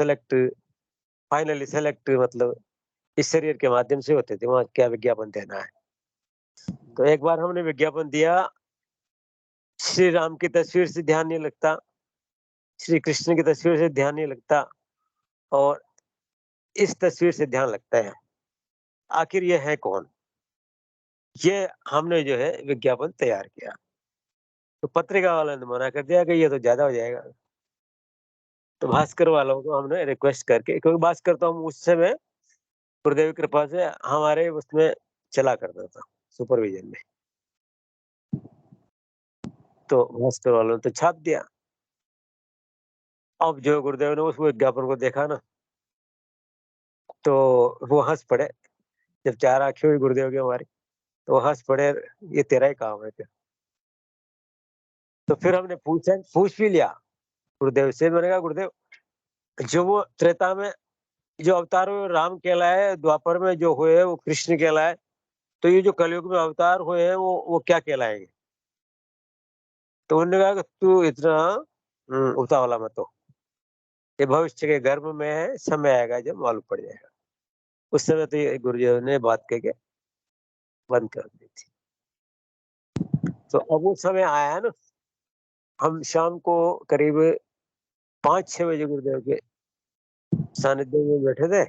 फाइनली सेलेक्ट मतलब इस शरीर के माध्यम से होते थे, वहाँ क्या विज्ञापन देना है। तो एक बार हमने विज्ञापन दिया, श्री राम की तस्वीर से ध्यान नहीं लगता, श्री कृष्ण की तस्वीर से ध्यान नहीं लगता, और इस तस्वीर से ध्यान लगता है। आखिर ये है कौन? ये हमने जो है विज्ञापन तैयार किया। तो पत्रिका वालों ने मना कर दिया कि ये तो ज्यादा हो जाएगा। तो भास्कर वालों को हमने रिक्वेस्ट करके, क्योंकि भास्कर तो हम उस समय गुरुदेव की कृपा से हमारे उसमें चला करता था, सुपरविजन में। तो भास्कर वालों ने तो छाप दिया। अब जो गुरुदेव ने उस विज्ञापन को देखा ना, तो वो हंस पड़े। जब चार आंखें हुई गुरुदेव की हमारी, तो वो हंस पड़े, ये तेरा ही काम है क्या? तो फिर हमने पूछ भी लिया गुरुदेव से। मैंने कहा गुरुदेव, जो वो त्रेता में जो अवतार हुए राम कहलाए, द्वापर में जो हुए वो कृष्ण कहलाए, तो ये जो कलयुग में अवतार हुए हैं वो क्या कहलाएंगे? तो उन्होंने कहा कि तू इतना उतावला मत हो, ये भविष्य के गर्भ में है, समय आएगा जब मालूम पड़ जाएगा। उस समय तो ये गुरुदेव ने बात कह के बंद कर दी थी। तो अब वो समय आया है ना, हम शाम को करीब 5-6 बजे गुरुदेव के सानिध्य में बैठे थे।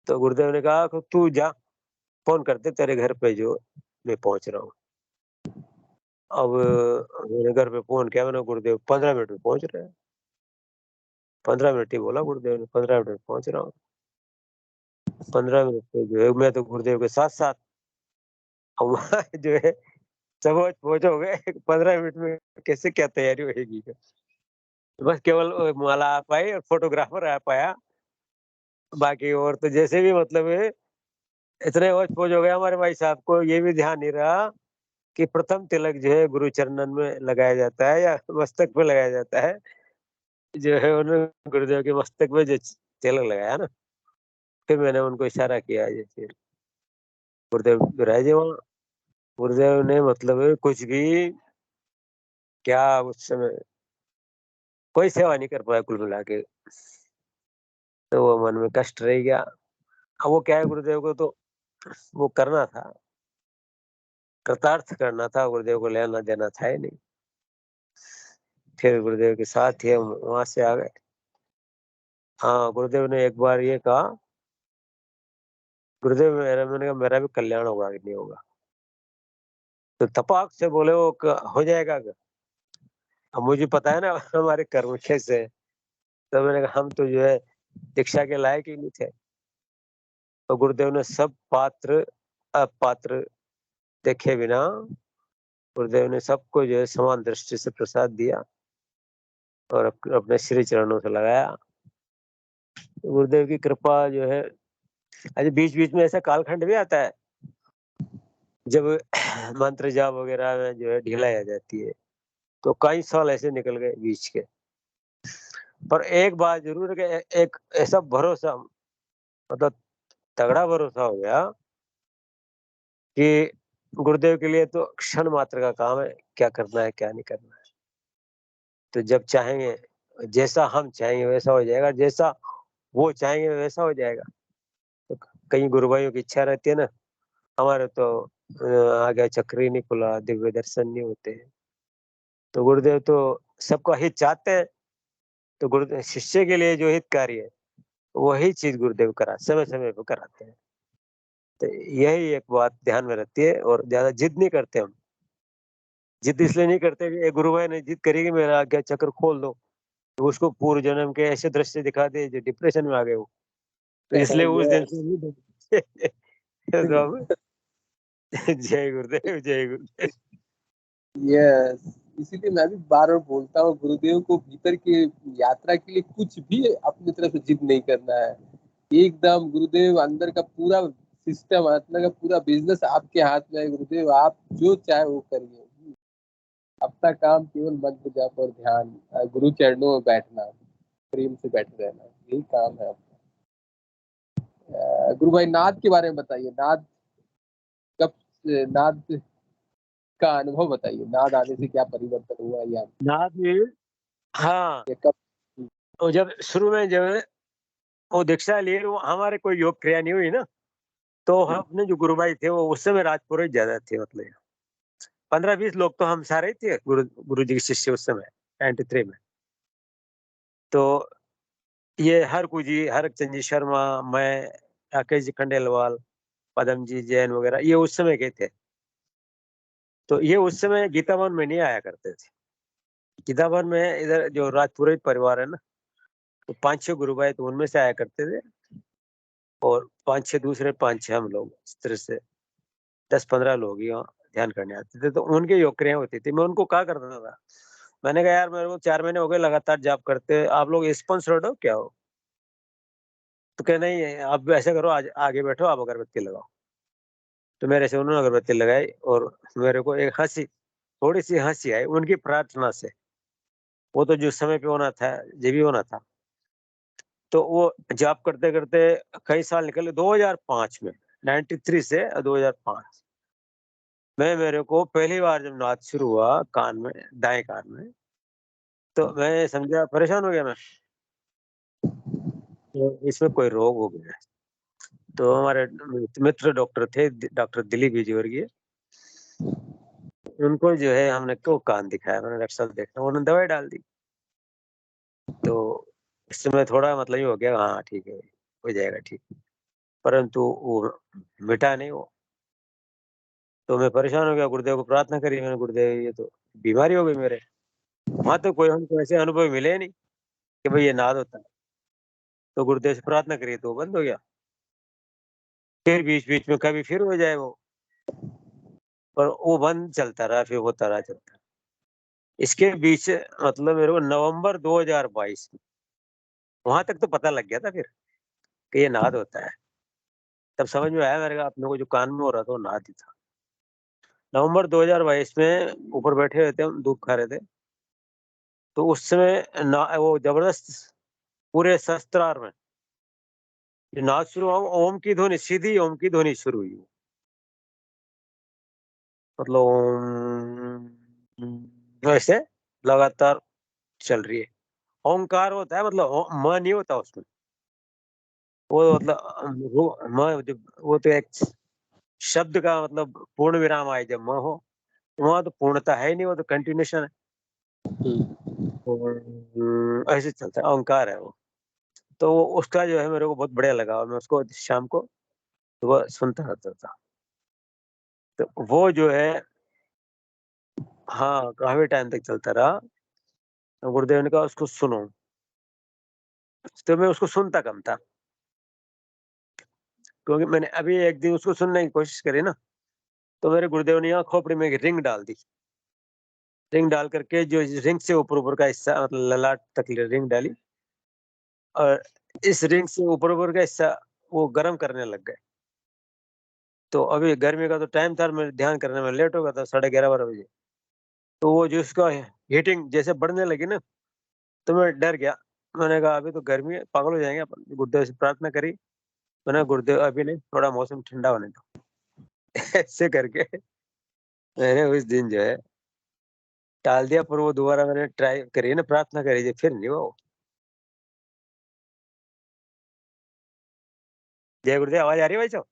तो गुरुदेव ने कहा कि तू जा, फोन करते तेरे घर पे जो मैं पहुंच रहा हूँ। अब मैंने घर पे फोन किया, मैंने गुरुदेव 15 मिनट में पहुंच रहे हैं। 15 मिनट ही बोला गुरुदेव ने, 15 मिनट में पहुंच रहा हूँ। 15 मिनट पे जो है मैं तो गुरुदेव के साथ साथ, अब वहाँ जो है सब पहुंच हो गए। 15 मिनट में कैसे क्या तैयारी होगी? बस केवल माला आ पाई और फोटोग्राफर आ पाया, बाकी और तो जैसे भी मतलब है, इतने होच पोच हो गए हमारे भाई साहब को, ये भी ध्यान नहीं रहा कि प्रथम तिलक जो है गुरु चरणन में लगाया जाता है या मस्तक पे लगाया जाता है। जो है उन्होंने गुरुदेव के मस्तक पे जो तिलक लगाया ना, फिर मैंने उनको इशारा किया जैसे गुरुदेव विराजे वहाँ। गुरुदेव ने मतलब कुछ भी, क्या उस समय कोई सेवा नहीं कर पाया कुल मिला के। तो वो मन में कष्ट रह गया। अब वो क्या है, गुरुदेव को तो वो करना था, कृतार्थ करना था, गुरुदेव को लेना देना था ही नहीं। फिर गुरुदेव के साथ ही हम वहां से आ गए। हाँ गुरुदेव ने एक बार ये कहा, गुरुदेव मैंने कहा मेरा भी कल्याण होगा कि नहीं होगा? तो तपाक से बोले वो हो जाएगा क्या? अब मुझे पता है ना हमारे कर्म कैसे हैं। तो मैंने कहा हम तो जो है दीक्षा के लायक ही नहीं थे। तो गुरुदेव ने सब पात्र अपात्र देखे बिना, गुरुदेव ने सबको जो है समान दृष्टि से प्रसाद दिया और अपने श्री चरणों से लगाया। गुरुदेव की कृपा जो है, अरे बीच बीच में ऐसा कालखंड भी आता है जब मंत्र जाप वगैरह में जो है ढिलाई आ जाती है। तो कई साल ऐसे निकल गए बीच के। पर एक बात जरूर है कि एक ऐसा भरोसा, मतलब तगड़ा भरोसा हो गया कि गुरुदेव के लिए तो क्षण मात्र का काम है, क्या करना है क्या नहीं करना है। तो जब चाहेंगे, जैसा हम चाहेंगे वैसा हो जाएगा, जैसा वो चाहेंगे वैसा हो जाएगा। तो कई गुरु भाइयों की इच्छा रहती है ना, हमारे तो आगे चक्र ही नहीं खुला, दिव्य दर्शन नहीं होते हैं। तो गुरुदेव तो सबका हित चाहते हैं। तो गुरु शिष्य के लिए जो हितकारी है, वही चीज गुरुदेव करा समय समय पर कराते हैं। तो यही एक बात ध्यान में रहती है। और ज्यादा जिद नहीं करते हम। जिद इसलिए नहीं करते कि एक गुरु भाई ने जिद करी कि मेरा आज्ञा चक्र खोल दो, तो उसको पूर्व जन्म के ऐसे दृश्य दिखा दे जो डिप्रेशन में आ गए हो, तो इसलिए उस दिन से नहीं तो अब जय गुरुदेव, जय गुरुदेव। यस, इसीलिए मैं भी बार बार बोलता हूँ गुरुदेव को भीतर की यात्रा के लिए कुछ भी अपनी तरफ से जिद नहीं करना है। एकदम गुरुदेव अंदर का पूरा सिस्टम, अंदर का पूरा बिजनेस आपके हाथ में है गुरुदेव, आप जो चाहे वो करिए। अपना काम केवल मंत्र जाप और ध्यान, गुरु चरणों में बैठना, प्रेम से बैठे रहना, यही काम है आपका। गुरु भाई नाद के बारे में बताइए, नाद कब नाद का अनुभव बताइए, नाद आने से क्या परिवर्तन हुआ या नाद भी, हाँ, कब? तो जब शुरू में जब वो दीक्षा लिए, वो हमारे कोई योग क्रिया नहीं हुई ना, तो अपने जो गुरु भाई थे वो उस समय राजपुरोहित ज्यादा थे, मतलब 15-20 लोग तो हम सारे ही थे गुरु जी के शिष्य उस समय 93 में। तो ये हरकू जी, हरचंद जी शर्मा, मैं, राकेश जी खंडेलवाल, पदम जी जैन वगैरह, ये उस समय के थे। तो ये उस समय गीता भवन में नहीं आया करते थे। गीता भवन में इधर जो राजपुरोहित परिवार है ना, तो 5-6 गुरु भाई तो उनमें से आया करते थे, और 5-6 दूसरे, 5-6 हम लोग, इस तरह से 10-15 लोग ही वहाँ ध्यान करने आते थे। तो उनकी योग क्रिया होती थी, मैं उनको कहा करता था, मैंने कहा यार मेरे को 4 महीने हो गए लगातार जाप करते, आप लोग स्पॉन्सर्ड हो क्या हो? तो कहे नहीं, आप ऐसे करो, आज आगे बैठो, आप अगरबत्ती लगाओ। तो मेरे से उन्होंने अगरबत्ती लगाई, और मेरे को एक हंसी, थोड़ी सी हंसी आई उनकी प्रार्थना से। वो तो जिस समय पे होना था, ये भी होना था। तो वो जाप करते करते कई साल निकले, 2005 में, 93 से 2005 में मेरे को पहली बार जब नाद शुरू हुआ कान में, दाएं कान में, तो मैं समझा, परेशान हो गया मैं, तो इसमें कोई रोग हो गया। तो हमारे मित्र डॉक्टर थे, डॉक्टर दिलीप विजयवर्गीय, उनको जो है हमने क्यों कान दिखाया, मैंने डॉक्टर साहब देखा, उन्होंने दवाई डाल दी। तो इस समय थोड़ा मतलब ये हो गया, हाँ ठीक है, हो जाएगा ठीक, परंतु वो मिटा नहीं वो। तो मैं परेशान हो गया, गुरुदेव को प्रार्थना करी मैंने, गुरुदेव ये तो बीमारी हो गई मेरे। वहां तो कोई हमको ऐसे अनुभव मिले नहीं कि भाई ये नाद होता है। तो गुरुदेव से प्रार्थना करी तो वो बंद हो गया, फिर बीच बीच में कभी फिर हो जाए वो, पर वो बंद चलता रहा, फिर होता रहा, चलता रहा। इसके बीच मतलब मेरे को नवंबर 2022 में, वहां तक तो पता लग गया था फिर कि ये नाद होता है। तब समझ में आया मेरे को, अपने को जो कान में हो रहा था वो नाद ही था। नवंबर 2022 में ऊपर बैठे हुए थे, हम धूप खा रहे थे, तो उस समय ना वो जबरदस्त पूरे शस्त्रार में जो नाद शुरू हुआ, ओम की ध्वनि, सीधी ओम की ध्वनि शुरू हुई, मतलब वैसे लगातार चल रही है। ओंकार होता है, मतलब म नहीं होता उसमें, वो मतलब वो तो एक शब्द का मतलब पूर्ण विराम आए जब म हो, वहां तो पूर्णता है ही नहीं, वो तो कंटिन्यूशन है। ऐसे चलता है, ओंकार है वो। तो वो उसका जो है मेरे को बहुत बढ़िया लगा, और मैं उसको शाम को सुबह सुनता रहता था। तो वो जो है, हाँ, काफी टाइम तक चलता रहा। तो गुरुदेव ने कहा उसको सुनो, तो मैं उसको सुनता कम था, क्योंकि मैंने अभी एक दिन उसको सुनने की कोशिश करी ना, तो मेरे गुरुदेव ने यहाँ खोपड़ी में एक रिंग डाल दी। रिंग डाल करके जो रिंग से ऊपर ऊपर का हिस्सा, मतलब ललाट तक रिंग डाली, और इस रिंग से ऊपर ऊपर का हिस्सा वो गर्म करने लग गए। तो अभी गर्मी का तो टाइम था, मैं ध्यान करने में लेट हो गया था, 11:30-12 बजे। तो वो जो उसका हीटिंग जैसे बढ़ने लगी ना, तो मैं डर गया। मैंने कहा अभी तो गर्मी है, पागल हो जाएंगे अपन। गुरुदेव से प्रार्थना करी, मैंने गुरुदेव अभी नहीं, थोड़ा मौसम ठंडा होने दो। ऐसे करके मैंने उस दिन जो है टाल दिया, पर वो दोबारा मैंने ट्राई करी ना, प्रार्थना करी थी, फिर नहीं हुआ वो। जय गुरुदेव, आवाज आ रही है भाई साहब?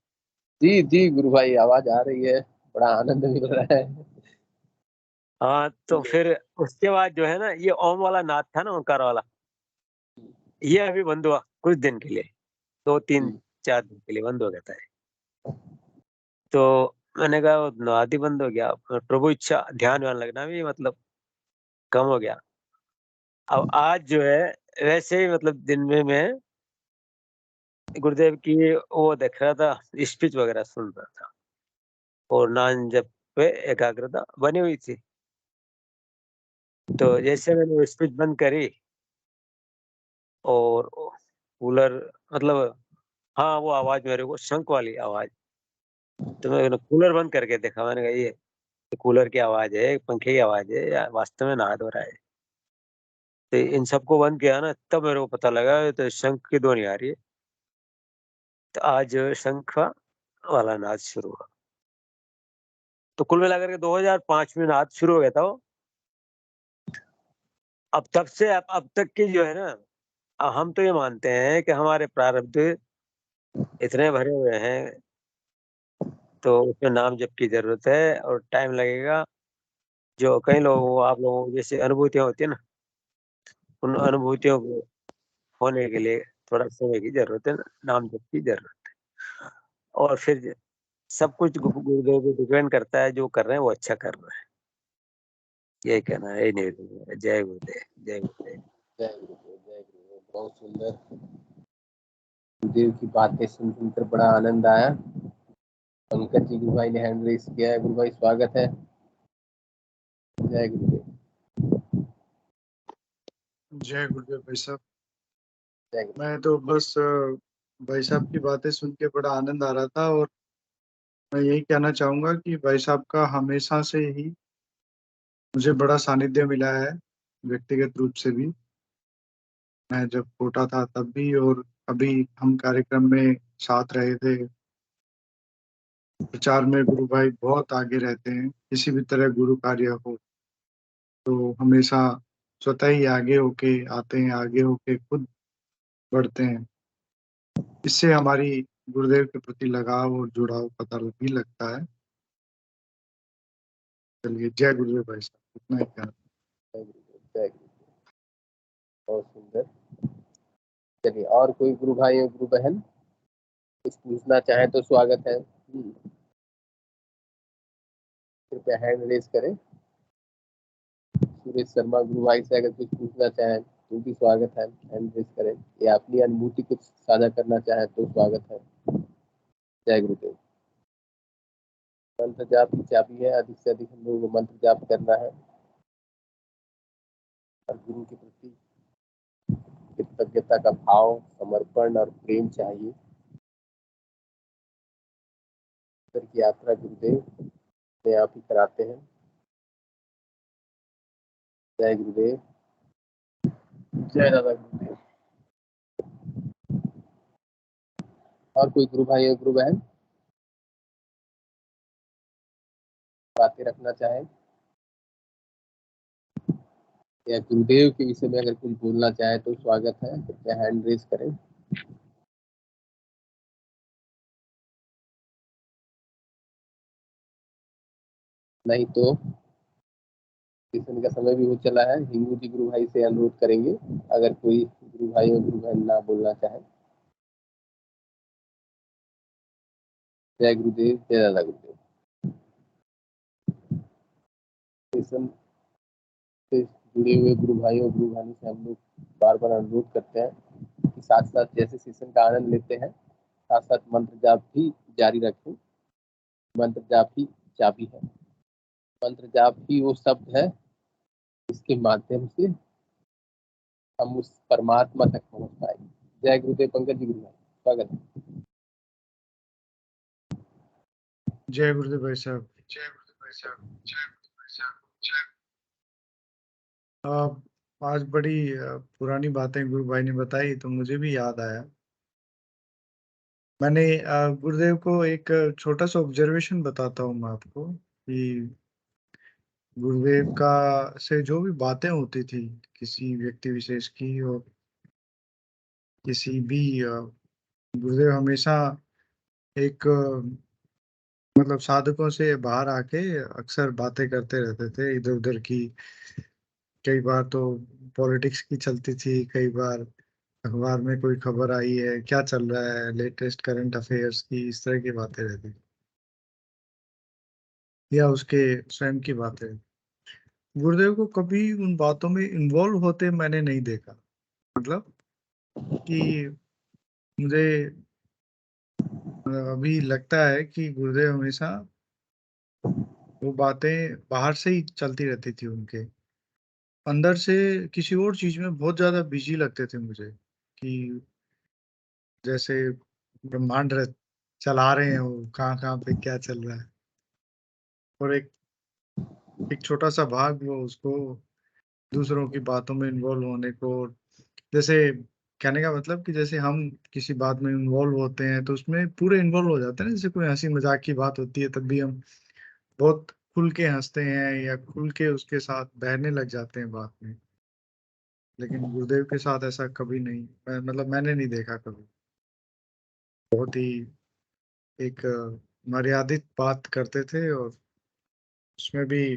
जी जी गुरु भाई, आवाज आ रही है, बड़ा आनंद मिल रहा है। हाँ, तो फिर उसके बाद जो है ना, ये ओम वाला नाद था ना, ओंकार वाला, ये अभी बंद हुआ कुछ दिन के लिए, 2-3-4 दिन के लिए बंद हो गया था। तो मैंने कहा वो नाद ही बंद हो गया, प्रभु इच्छा ध्यान व्यान लगना भी मतलब कम हो गया। अब आज जो है, वैसे ही मतलब दिन में मैं गुरुदेव की वो देख रहा था, स्पीच वगैरह सुन रहा था और नाम जप पे एकाग्रता बनी हुई थी। तो जैसे मैंने वो स्पीच बंद करी और कूलर मतलब हाँ, वो आवाज़ मेरे को शंख वाली आवाज़, तो मैंने कूलर बंद करके देखा, मैंने कहा ये कूलर की आवाज़ है, पंखे की आवाज़ है या वास्तव में नहा धो रहा है। तो इन सबको बंद किया ना, तब मेरे को पता लगा ये तो शंख की ध्वनि आ रही है। तो आज शंख वाला नाद शुरू हुआ। तो कुल मिलाकर के 2005 में नाद शुरू हो गया था वो। अब तब से अब तक की जो है ना, हम तो ये मानते हैं कि हमारे प्रारब्ध इतने भरे हुए हैं, तो उसमें नाम जप की ज़रूरत है और टाइम लगेगा। जो कई लोगों आप लोगों को जैसे अनुभूतियाँ होती है ना, उन अनुभूतियों को होने के लिए थोड़ा समय की ज़रूरत है, नाम जप की ज़रूरत है। और फिर सब कुछ गुरुदेव पे डिपेंड करता है, जो कर रहे हैं वो अच्छा कर रहे हैं। यही कहना है, यही नहीं। जय गुरुदेव, जय गुरुदेव। जय गुरुदेव, जय गुरुदेव। बहुत सुंदर गुरुदेव की बातें सुनकर बड़ा आनंद आया। पंकज जी गुरु भाई ने हैंड रेस किया है। गुरु भाई स्वागत है। जय गुरुदेव। जय गुरुदेव भाई साहब। जय गुरुदेव। मैं तो बस भाई साहब की बातें सुन के बड़ा आनंद आ रहा था, और मैं यही कहना चाहूंगा कि भाई साहब का हमेशा से ही मुझे बड़ा सानिध्य मिला है, व्यक्तिगत रूप से भी। मैं जब छोटा था तब भी, और अभी हम कार्यक्रम में साथ रहे थे। प्रचार में गुरु भाई बहुत आगे रहते हैं, किसी भी तरह गुरु कार्य हो तो हमेशा स्वतः ही आगे होके आते हैं, आगे होके खुद बढ़ते हैं। इससे हमारी गुरुदेव के प्रति लगाव और जुड़ाव पता भी लगता है। चलिए, जय गुरुदेव भाई साहब, इतना ही कहना। जय गुरुदेव, जय गुरुदेव। बहुत सुंदर। चलिए, और कोई गुरु भाई और गुरु बहन कुछ पूछना चाहे तो स्वागत है। कृपया हैंड रेज करें। सुरेश शर्मा गुरु भाई से अगर कुछ पूछना चाहें तो भी स्वागत है, हैंड रेज करें। या अपनी अनुभूति कुछ साझा करना चाहे तो स्वागत है। जय गुरुदेव। मंत्र जाप की चाबी है, अधिक से अधिक हम लोगों को मंत्र जाप करना है और गुरु के प्रति कृतज्ञता का भाव, समर्पण और प्रेम चाहिए। की यात्रा गुरुदेव अपने आप ही कराते हैं। जय गुरुदेव, जय दादा गुरुदेव। और कोई गुरु भाई और गुरु बहन बातें रखना चाहे या गुरुदेव के विषय में अगर कुछ बोलना चाहे तो स्वागत है। कृपया हैंड रेज करें। नहीं तो सेशन का समय भी हो चला है। हिंगू जी गुरु भाई से अनुरोध करेंगे अगर कोई गुरु भाई और गुरु बहन ना बोलना चाहे। जय गुरुदेव, जय दादा गुरुदेव। सेशन से जुड़े हुए गुरु भाई और गुरु बहनों से हम लोग बार बार अनुरोध करते हैं कि साथ साथ जैसे सेशन का आनंद लेते हैं, साथ साथ मंत्र जाप भी जारी रखें। मंत्र जाप ही चाबी है। मंत्र जाप ही वो शब्द है जिसके माध्यम से हम उस परमात्मा तक पहुंच पाएंगे। जय गुरुदेव। पंकज जी गुरु भाई स्वागत है। जय गुरुदेव भाई साहब। जय गुरुदेव भाई साहब। जय गुरुदेव भाई साहब। आज बड़ी पुरानी बातें गुरु भाई ने बताई तो मुझे भी याद आया। मैंने गुरुदेव को एक छोटा सा ऑब्जर्वेशन बताता हूँ मैं आपको, कि गुरुदेव का से जो भी बातें होती थी किसी व्यक्ति विशेष की, और किसी भी गुरुदेव हमेशा एक मतलब साधकों से बाहर आके अक्सर बातें करते रहते थे इधर उधर की। कई बार तो पॉलिटिक्स की चलती थी, कई बार अखबार में कोई खबर आई है, क्या चल रहा है, लेटेस्ट करंट अफेयर्स की, इस तरह की बातें रहती थी, या उसके स्वयं की बातें। गुरुदेव को कभी उन बातों में इन्वॉल्व होते मैंने नहीं देखा। मतलब कि मुझे अभी लगता है कि गुरुदेव हमेशा वो बातें बाहर से ही चलती रहती थी, उनके अंदर से किसी और चीज में बहुत ज्यादा बिजी लगते थे मुझे, कि जैसे ब्रह्मांड चला रहे हैं, वो कहाँ कहाँ पे क्या चल रहा है, और एक छोटा सा भाग वो उसको दूसरों की बातों में इन्वॉल्व होने को, जैसे कहने का मतलब कि जैसे हम किसी बात में इन्वॉल्व होते हैं तो उसमें पूरे इन्वॉल्व हो जाते हैं ना, जैसे कोई हंसी मजाक की बात होती है तब भी हम बहुत खुल के हंसते हैं या खुल के उसके साथ बहने लग जाते हैं बात में। लेकिन गुरुदेव के साथ ऐसा कभी नहीं, मतलब मैंने नहीं देखा कभी। बहुत ही एक मर्यादित बात करते थे, और उसमें भी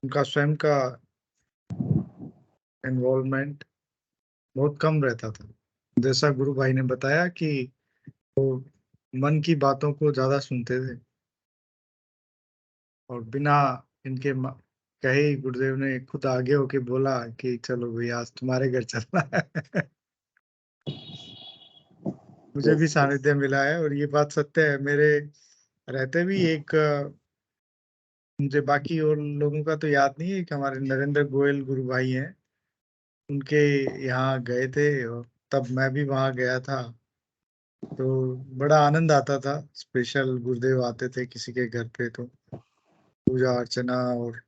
उनका स्वयं का इन्वॉल्वमेंट बहुत कम रहता था। जैसा गुरु भाई ने बताया कि वो मन की बातों को ज्यादा सुनते थे, और बिना इनके कहे ही गुरुदेव ने खुद आगे होके बोला कि चलो भाई आज तुम्हारे घर चलना है। मुझे भी सानिध्य मिला है, और ये बात सत्य है। मेरे रहते भी एक मुझे बाकी और लोगों का तो याद नहीं है, कि हमारे नरेंद्र गोयल गुरु भाई हैं, उनके यहाँ गए थे, और तब मैं भी वहाँ गया था। तो बड़ा आनंद आता था, स्पेशल गुरुदेव आते थे किसी के घर पे तो पूजा अर्चना, और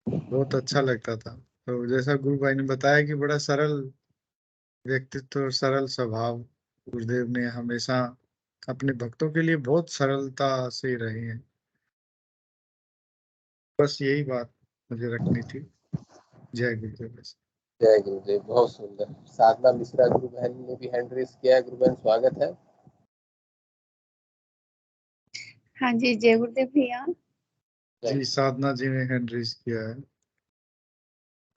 बहुत अच्छा लगता था। तो जैसा गुरु भाई ने बताया कि बड़ा सरल व्यक्तित्व और सरल स्वभाव गुरुदेव ने हमेशा अपने भक्तों के लिए बहुत सरलता से रहे हैं। बस यही बात मुझे रखनी थी। जय गुरुदेव। जय गुरुदेव, बहुत सुंदर। साधना मिश्रा गुरु बहन ने भी हैंड रेस किया है। गुरु बहन स्वागत है। हाँ जी, जय गुरुदेव भैया। जी, साधना जी ने हैंड रेस किया है।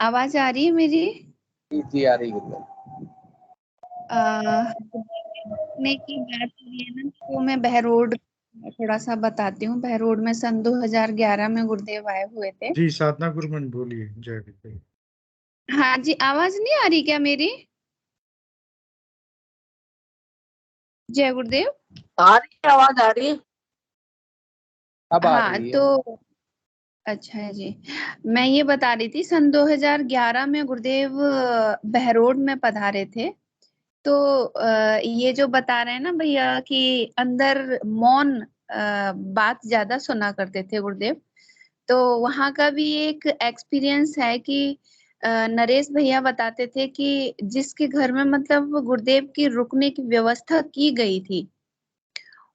आवाज आ रही है मेरी? जी आ रही गुरु बहन। ने की बात हुई है ना, तो मैं बहरोड थोड़ा सा बताती हूँ। बहरोड में सन 2011 में गुरुदेव आए हुए थे। जी, साधना गुरुमन बोलिए। जय गुरुदेव। हाँ जी, आवाज नहीं आ रही क्या मेरी? जय गुरुदेव। आ रही है, आवाज आ रही है। अब आ हाँ रही है। तो अच्छा है जी। मैं ये बता रही थी, सन 2011 में गुरुदेव बहरोड में पधारे थे। तो ये जो बता रहे हैं ना भैया कि अंदर मौन बात ज्यादा सुना करते थे गुरुदेव, तो वहाँ का भी एक एक्सपीरियंस है कि नरेश भैया बताते थे कि जिसके घर में मतलब गुरुदेव की रुकने की व्यवस्था की गई थी,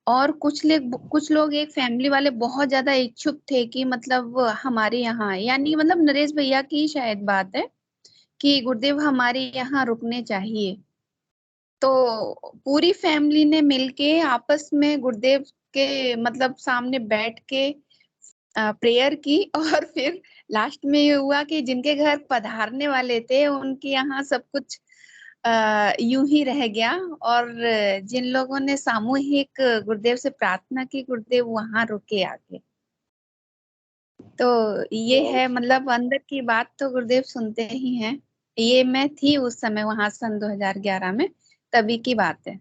और कुछ लोग एक फैमिली वाले बहुत ज्यादा इच्छुक थे कि मतलब हमारे यहाँ, यानी मतलब नरेश भैया की शायद बात है कि गुरुदेव हमारे यहाँ रुकने चाहिए। तो पूरी फैमिली ने मिलके आपस में गुरुदेव के मतलब सामने बैठ के प्रेयर की, और फिर लास्ट में ये हुआ कि जिनके घर पधारने वाले थे उनके यहाँ सब कुछ यूं ही रह गया, और जिन लोगों ने सामूहिक गुरुदेव से प्रार्थना की, गुरुदेव वहां रुके आके। तो ये है मतलब अंदर की बात तो गुरुदेव सुनते ही हैं। ये मैं थी उस समय वहां सन 2011 में, तभी की बात है।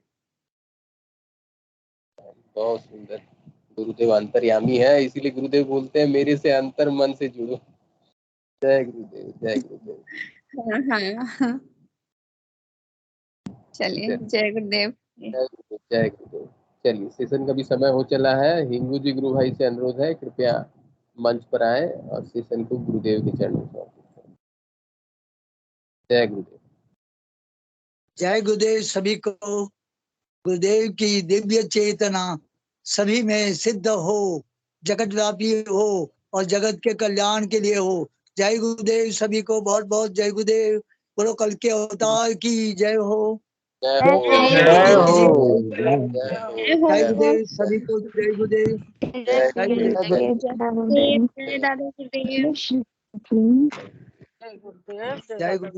बहुत सुंदर। गुरुदेव अंतर्यामी है, इसीलिए गुरुदेव बोलते हैं मेरे से अंतर मन से जुड़ो। जय गुरुदेव, जय गुरुदेव। हाँ हाँ, चलिए जय गुरुदेव। जय गुरुदेव, जय गुरुदेव। चलिए, सेशन का भी समय हो चला है। हिंगू जी गुरु भाई से अनुरोध है, कृपया मंच पर आए और सेशन को गुरुदेव के चरणों में समर्पित करें। जय गुरुदेव। जय गुरुदेव सभी को। गुरुदेव की दिव्य चेतना सभी में सिद्ध हो, जगत व्यापी हो और जगत के कल्याण के लिए हो। जय गुरुदेव सभी को, बहुत बहुत जय गुरुदेव। बोलो कल के अवतार की जय हो। जय जय हो। हो। जय गुरुदेव सभी को, जय गुरुदेव। जय जय गुरुदेव। जय दादा गुरुदेव। जय गुरुदेव।